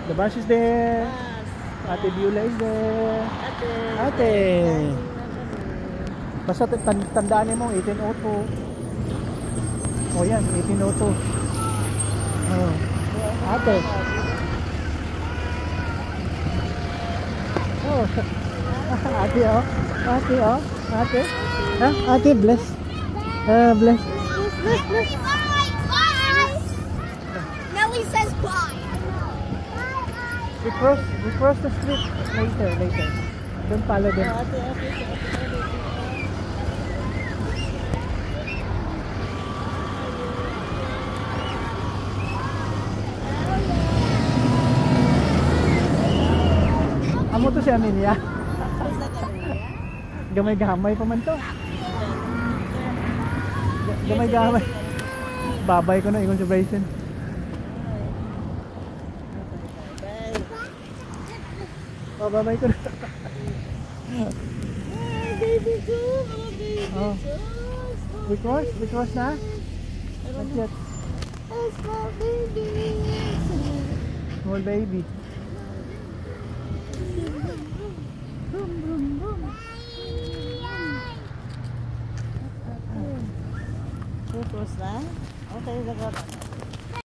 The bus is there. Ate Beulah is there. Ate. Basta tandaan mo 1802. Oh yan, 1802. Oh. Ate. Oh. Ate oh. Ate oh. Ate. Ha? Ate bless. Bless. Bless. Bye. Nelly says bye. We cross the street later. Don't follow them. Amo to si Amelia. Gamay-gamay pa man to. Gamay-gamay. Babay ko na ingon sa Bryson. Babay ko na. Baby girl, Oh. We cross na? Not yet. Small baby. Small baby. Cross na? Okay, lagot.